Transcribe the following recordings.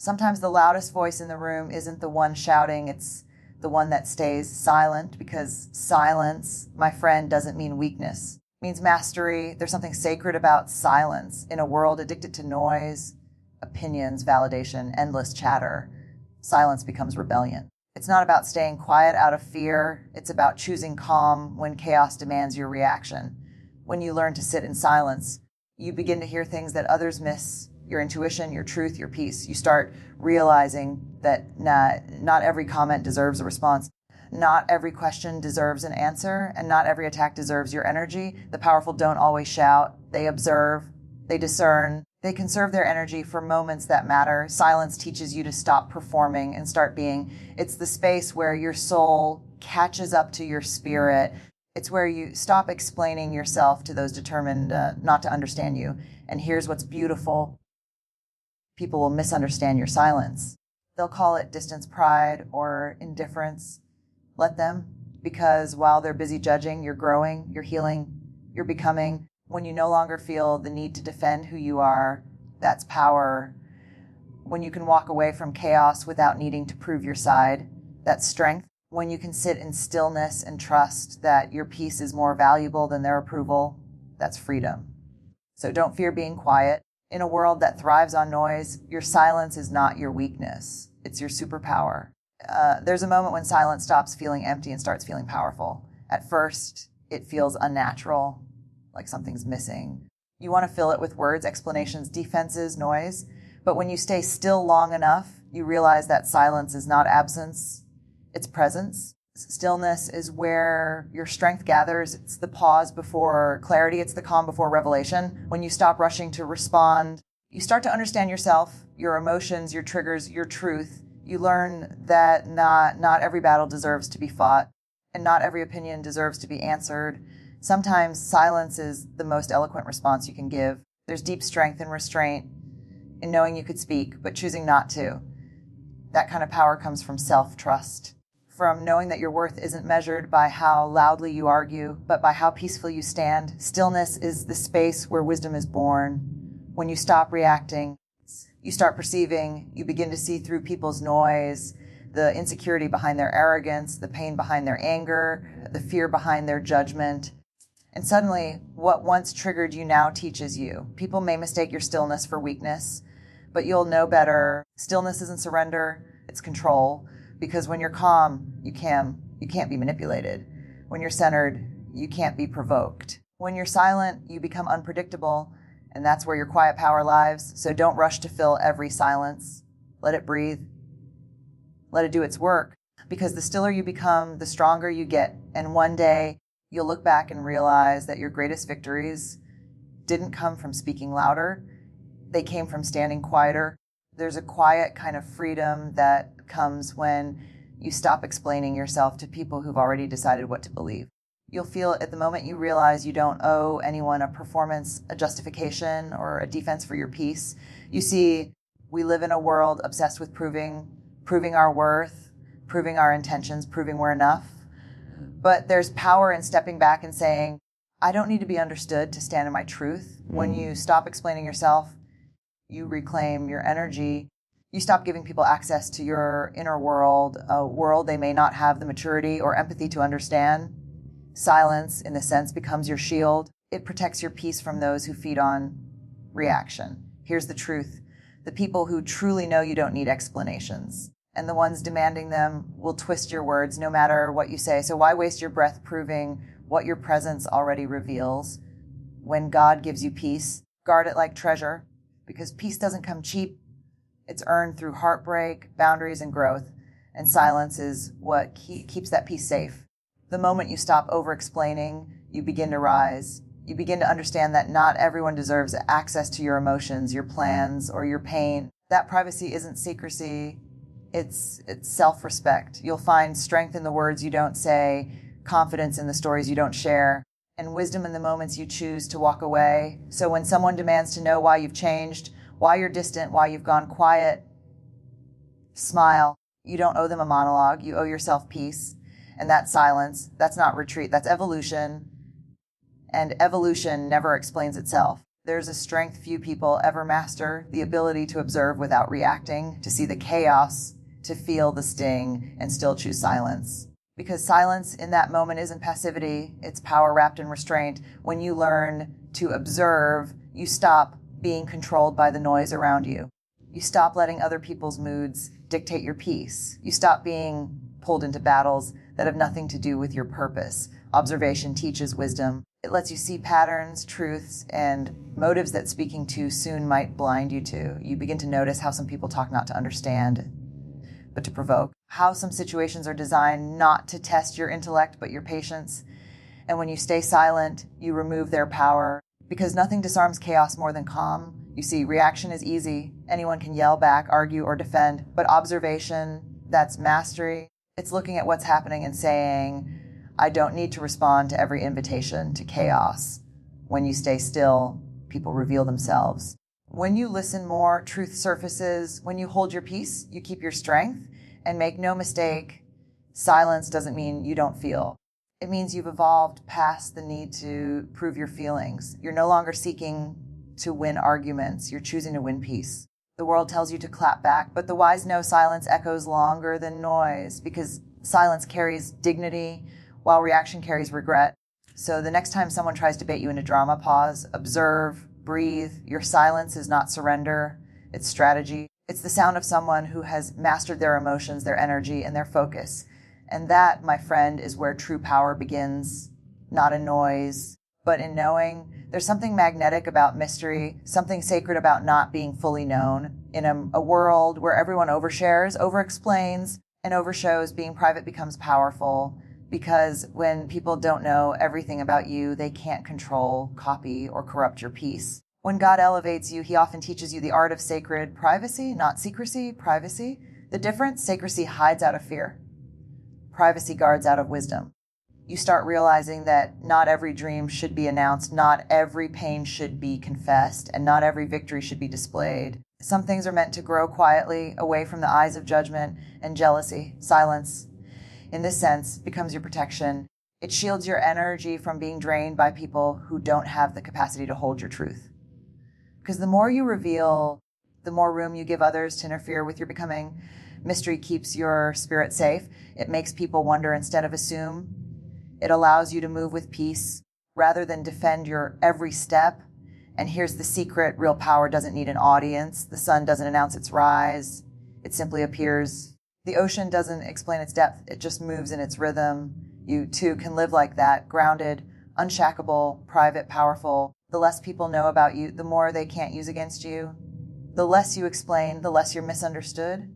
Sometimes the loudest voice in the room isn't the one shouting, it's the one that stays silent, because silence, my friend, doesn't mean weakness. It means mastery. There's something sacred about silence in a world addicted to noise, opinions, validation, endless chatter. Silence becomes rebellion. It's not about staying quiet out of fear. It's about choosing calm when chaos demands your reaction. When you learn to sit in silence, you begin to hear things that others miss. Your intuition, your truth, your peace. You start realizing that not every comment deserves a response. Not every question deserves an answer, and not every attack deserves your energy. The powerful don't always shout. They observe, they discern, they conserve their energy for moments that matter. Silence teaches you to stop performing and start being. It's the space where your soul catches up to your spirit. It's where you stop explaining yourself to those determined not to understand you. And here's what's beautiful. People will misunderstand your silence. They'll call it distance pride or indifference. Let them, because while they're busy judging, you're growing, you're healing, you're becoming. When you no longer feel the need to defend who you are, that's power. When you can walk away from chaos without needing to prove your side, that's strength. When you can sit in stillness and trust that your peace is more valuable than their approval, that's freedom. So don't fear being quiet. In a world that thrives on noise, your silence is not your weakness. It's your superpower. There's a moment when silence stops feeling empty and starts feeling powerful. At first, it feels unnatural, like something's missing. You want to fill it with words, explanations, defenses, noise. But when you stay still long enough, you realize that silence is not absence, it's presence. Stillness is where your strength gathers. It's the pause before clarity. It's the calm before revelation. When you stop rushing to respond, you start to understand yourself, your emotions, your triggers, your truth. You learn that not every battle deserves to be fought, and not every opinion deserves to be answered. Sometimes silence is the most eloquent response you can give. There's deep strength and restraint in knowing you could speak, but choosing not to. That kind of power comes from self-trust. From knowing that your worth isn't measured by how loudly you argue, but by how peaceful you stand. Stillness is the space where wisdom is born. When you stop reacting, you start perceiving, you begin to see through people's noise, the insecurity behind their arrogance, the pain behind their anger, the fear behind their judgment. And suddenly, what once triggered you now teaches you. People may mistake your stillness for weakness, but you'll know better. Stillness isn't surrender, it's control. Because when you're calm, you can't be manipulated. When you're centered, you can't be provoked. When you're silent, you become unpredictable, and that's where your quiet power lies. So don't rush to fill every silence. Let it breathe. Let it do its work. Because the stiller you become, the stronger you get. And one day, you'll look back and realize that your greatest victories didn't come from speaking louder. They came from standing quieter. There's a quiet kind of freedom that comes when you stop explaining yourself to people who've already decided what to believe. You'll feel at the moment you realize you don't owe anyone a performance, a justification, or a defense for your peace. You see, we live in a world obsessed with proving our worth, proving our intentions, proving we're enough. But there's power in stepping back and saying, I don't need to be understood to stand in my truth. When you stop explaining yourself, you reclaim your energy. You stop giving people access to your inner world, a world they may not have the maturity or empathy to understand. Silence, in a sense, becomes your shield. It protects your peace from those who feed on reaction. Here's the truth. The people who truly know you don't need explanations, and the ones demanding them will twist your words no matter what you say. So why waste your breath proving what your presence already reveals? When God gives you peace, guard it like treasure, because peace doesn't come cheap. It's earned through heartbreak, boundaries, and growth. And silence is what keeps that peace safe. The moment you stop over-explaining, you begin to rise. You begin to understand that not everyone deserves access to your emotions, your plans, or your pain. That privacy isn't secrecy. It's self-respect. You'll find strength in the words you don't say, confidence in the stories you don't share, and wisdom in the moments you choose to walk away. So when someone demands to know why you've changed, why you're distant, why you've gone quiet, smile. You don't owe them a monologue. You owe yourself peace. And that silence, that's not retreat. That's evolution. And evolution never explains itself. There's a strength few people ever master, the ability to observe without reacting, to see the chaos, to feel the sting, and still choose silence. Because silence in that moment isn't passivity, it's power wrapped in restraint. When you learn to observe, you stop being controlled by the noise around you. You stop letting other people's moods dictate your peace. You stop being pulled into battles that have nothing to do with your purpose. Observation teaches wisdom. It lets you see patterns, truths, and motives that speaking too soon might blind you to. You begin to notice how some people talk not to understand, but to provoke. How some situations are designed not to test your intellect, but your patience. And when you stay silent, you remove their power. Because nothing disarms chaos more than calm. You see, reaction is easy. Anyone can yell back, argue, or defend. But observation, that's mastery. It's looking at what's happening and saying, I don't need to respond to every invitation to chaos. When you stay still, people reveal themselves. When you listen more, truth surfaces. When you hold your peace, you keep your strength. And make no mistake, silence doesn't mean you don't feel. It means you've evolved past the need to prove your feelings. You're no longer seeking to win arguments. You're choosing to win peace. The world tells you to clap back, but the wise know silence echoes longer than noise because silence carries dignity while reaction carries regret. So the next time someone tries to bait you into drama, pause, observe, breathe. Your silence is not surrender, it's strategy. It's the sound of someone who has mastered their emotions, their energy, and their focus. And that, my friend, is where true power begins, not in noise, but in knowing. There's something magnetic about mystery, something sacred about not being fully known. In a world where everyone overshares, overexplains, and overshows, being private becomes powerful. Because when people don't know everything about you, they can't control, copy, or corrupt your peace. When God elevates you, he often teaches you the art of sacred privacy, not secrecy, privacy. The difference, secrecy hides out of fear. Privacy guards out of wisdom. You start realizing that not every dream should be announced, not every pain should be confessed, and not every victory should be displayed. Some things are meant to grow quietly, away from the eyes of judgment and jealousy. Silence, in this sense, becomes your protection. It shields your energy from being drained by people who don't have the capacity to hold your truth. Because the more you reveal, the more room you give others to interfere with your becoming. Mystery keeps your spirit safe. It makes people wonder instead of assume. It allows you to move with peace rather than defend your every step. And here's the secret. Real power doesn't need an audience. The sun doesn't announce its rise. It simply appears. The ocean doesn't explain its depth. It just moves in its rhythm. You, too, can live like that, grounded, unshackable, private, powerful. The less people know about you, the more they can't use against you. The less you explain, the less you're misunderstood.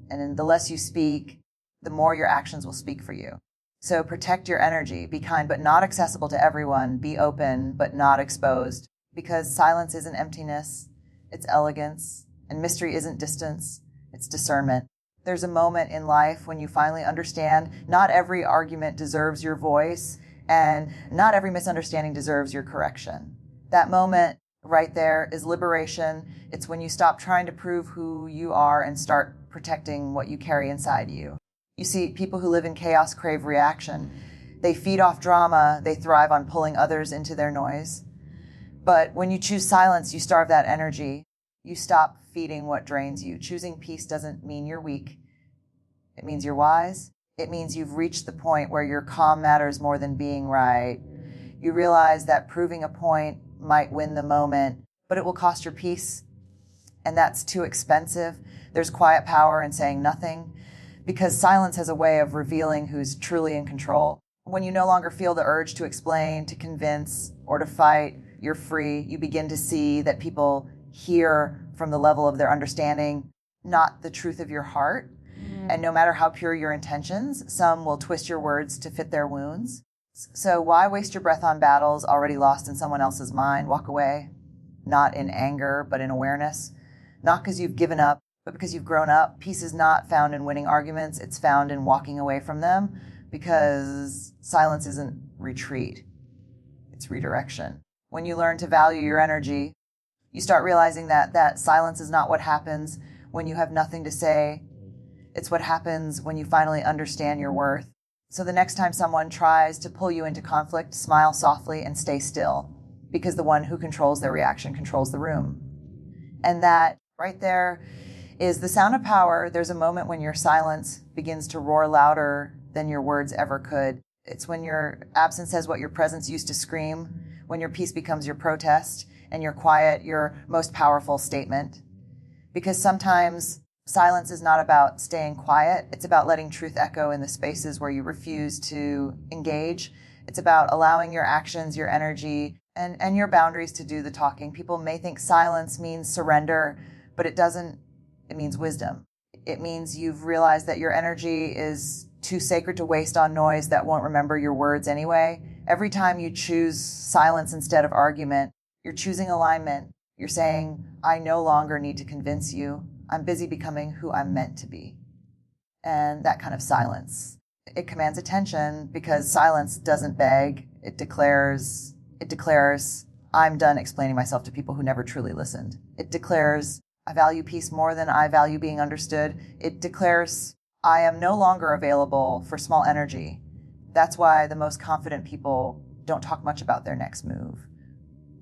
And the less you speak, the more your actions will speak for you. So protect your energy. Be kind, but not accessible to everyone. Be open, but not exposed. Because silence isn't emptiness, it's elegance. And mystery isn't distance, it's discernment. There's a moment in life when you finally understand not every argument deserves your voice, and not every misunderstanding deserves your correction. That moment right there is liberation. It's when you stop trying to prove who you are and start protecting what you carry inside you. You see, people who live in chaos crave reaction. They feed off drama. They thrive on pulling others into their noise. But when you choose silence, you starve that energy. You stop feeding what drains you. Choosing peace doesn't mean you're weak. It means you're wise. It means you've reached the point where your calm matters more than being right. You realize that proving a point might win the moment, but it will cost your peace. And that's too expensive. There's quiet power in saying nothing, because silence has a way of revealing who's truly in control. When you no longer feel the urge to explain, to convince, or to fight, you're free. You begin to see that people hear from the level of their understanding, not the truth of your heart. And no matter how pure your intentions, some will twist your words to fit their wounds. So why waste your breath on battles already lost in someone else's mind? Walk away, not in anger, but in awareness. Not because you've given up, but because you've grown up. Peace is not found in winning arguments. It's found in walking away from them, because silence isn't retreat. It's redirection. When you learn to value your energy, you start realizing that silence is not what happens when you have nothing to say. It's what happens when you finally understand your worth. So the next time someone tries to pull you into conflict, smile softly and stay still. because the one who controls their reaction controls the room. And that right there is the sound of power. There's a moment when your silence begins to roar louder than your words ever could. It's when your absence says what your presence used to scream, when your peace becomes your protest, and your quiet your most powerful statement. Because sometimes silence is not about staying quiet. It's about letting truth echo in the spaces where you refuse to engage. It's about allowing your actions, your energy, and your boundaries to do the talking. People may think silence means surrender, but it doesn't. It means wisdom. It means you've realized that your energy is too sacred to waste on noise that won't remember your words anyway. Every time you choose silence instead of argument, you're choosing alignment. You're saying, I no longer need to convince you. I'm busy becoming who I'm meant to be. And that kind of silence, it commands attention because silence doesn't beg. It declares, I'm done explaining myself to people who never truly listened. It declares, I value peace more than I value being understood. It declares, I am no longer available for small energy. That's why the most confident people don't talk much about their next move.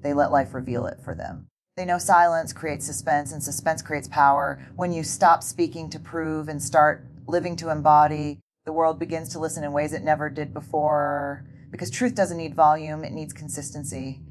They let life reveal it for them. They know silence creates suspense, and suspense creates power. When you stop speaking to prove and start living to embody, the world begins to listen in ways it never did before. Because truth doesn't need volume, it needs consistency.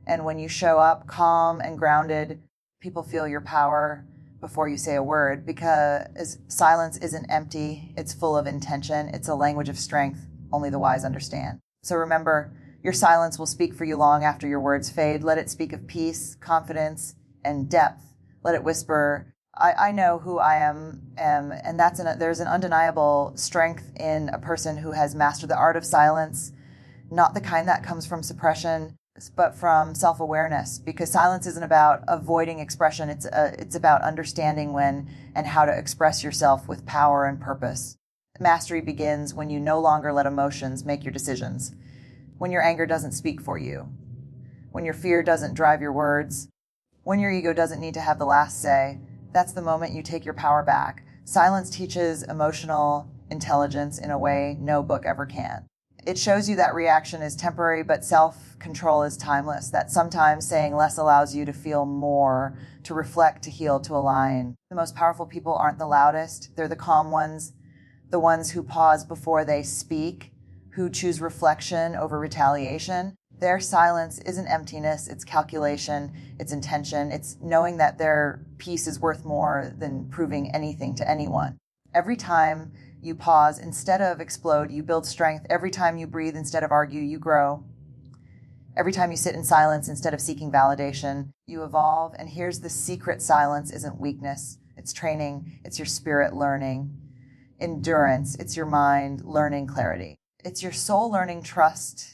And when you show up calm and grounded, people feel your power before you say a word, because silence isn't empty, it's full of intention. It's a language of strength only the wise understand. So remember, your silence will speak for you long after your words fade. Let it speak of peace, confidence, and depth. Let it whisper, I know who I am, and there's an undeniable strength in a person who has mastered the art of silence, not the kind that comes from suppression, but from self-awareness, because silence isn't about avoiding expression. It's about understanding when and how to express yourself with power and purpose. Mastery begins when you no longer let emotions make your decisions, when your anger doesn't speak for you, when your fear doesn't drive your words, when your ego doesn't need to have the last say. That's the moment you take your power back. Silence teaches emotional intelligence in a way no book ever can. It shows you that reaction is temporary, but self-control is timeless, that sometimes saying less allows you to feel more, to reflect, to heal, to align. The most powerful people aren't the loudest. They're the calm ones, the ones who pause before they speak, who choose reflection over retaliation. Their silence isn't emptiness, it's calculation, it's intention, it's knowing that their peace is worth more than proving anything to anyone. Every time you pause instead of explode, you build strength. Every time you breathe instead of argue, you grow. Every time you sit in silence instead of seeking validation, you evolve. And here's the secret: silence isn't weakness, it's training, it's your spirit learning. Endurance, it's your mind learning clarity. It's your soul learning trust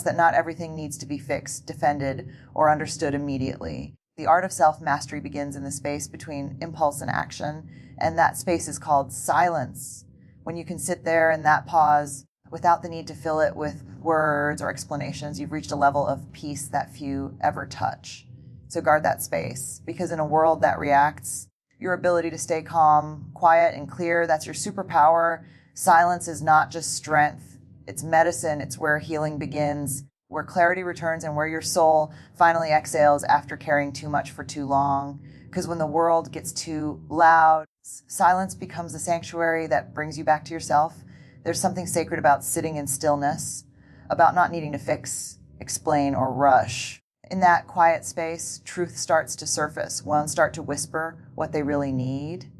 that not everything needs to be fixed, defended, or understood immediately. The art of self-mastery begins in the space between impulse and action, and that space is called silence. When you can sit there in that pause without the need to fill it with words or explanations, you've reached a level of peace that few ever touch. So guard that space, because in a world that reacts, your ability to stay calm, quiet, and clear, that's your superpower. Silence is not just strength. It's medicine. It's where healing begins, where clarity returns, and where your soul finally exhales after carrying too much for too long. Because when the world gets too loud, silence becomes the sanctuary that brings you back to yourself. There's something sacred about sitting in stillness, about not needing to fix, explain, or rush. In that quiet space, truth starts to surface. One start to whisper what they really need,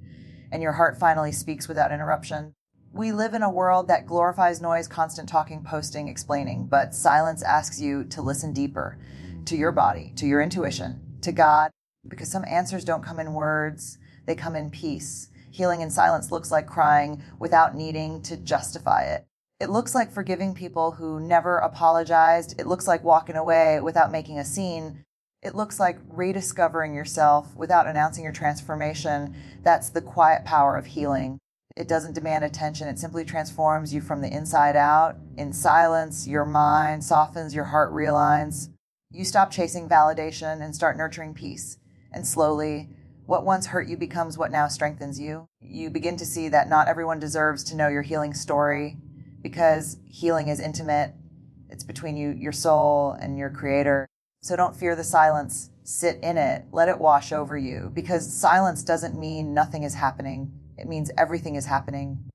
and your heart finally speaks without interruption. We live in a world that glorifies noise, constant talking, posting, explaining, but silence asks you to listen deeper to your body, to your intuition, to God, because some answers don't come in words, they come in peace. Healing in silence looks like crying without needing to justify it. It looks like forgiving people who never apologized. It looks like walking away without making a scene. It looks like rediscovering yourself without announcing your transformation. That's the quiet power of healing. It doesn't demand attention. It simply transforms you from the inside out. In silence, your mind softens, your heart realigns. You stop chasing validation and start nurturing peace. And slowly, what once hurt you becomes what now strengthens you. You begin to see that not everyone deserves to know your healing story, because healing is intimate. It's between you, your soul, and your creator. So don't fear the silence. Sit in it. Let it wash over you. Because silence doesn't mean nothing is happening. It means everything is happening.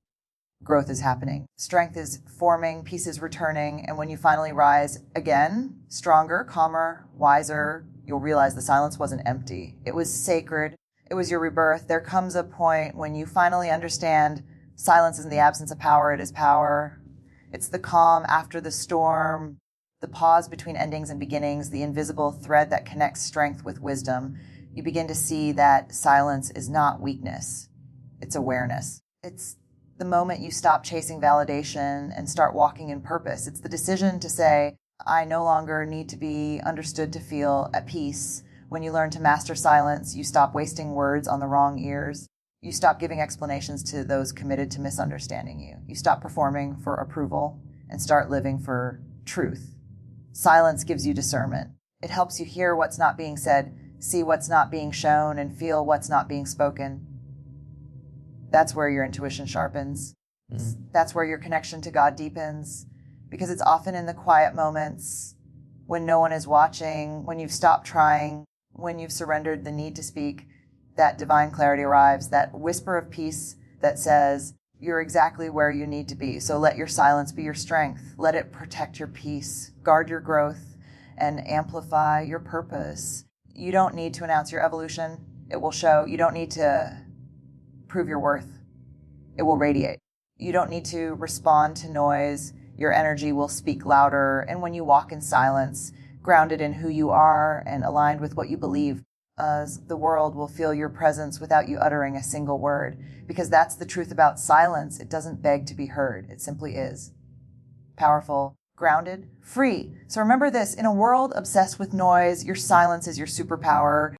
Growth is happening. Strength is forming. Peace is returning. And when you finally rise again, stronger, calmer, wiser, you'll realize the silence wasn't empty. It was sacred. It was your rebirth. There comes a point when you finally understand silence isn't the absence of power. It is power. It's the calm after the storm, the pause between endings and beginnings, the invisible thread that connects strength with wisdom. You begin to see that silence is not weakness. It's awareness. It's the moment you stop chasing validation and start walking in purpose. It's the decision to say, I no longer need to be understood to feel at peace. When you learn to master silence, you stop wasting words on the wrong ears. You stop giving explanations to those committed to misunderstanding you. You stop performing for approval and start living for truth. Silence gives you discernment. It helps you hear what's not being said, see what's not being shown, and feel what's not being spoken. That's where your intuition sharpens. That's where your connection to God deepens, because it's often in the quiet moments when no one is watching, when you've stopped trying, when you've surrendered the need to speak, that divine clarity arrives, that whisper of peace that says, you're exactly where you need to be. So let your silence be your strength. Let it protect your peace, guard your growth, and amplify your purpose. You don't need to announce your evolution. It will show. You don't need to prove your worth. It will radiate. You don't need to respond to noise. Your energy will speak louder. And when you walk in silence, grounded in who you are and aligned with what you believe, the world will feel your presence without you uttering a single word. Because that's the truth about silence. It doesn't beg to be heard. It simply is. Powerful, grounded, free. So remember this, in a world obsessed with noise, your silence is your superpower.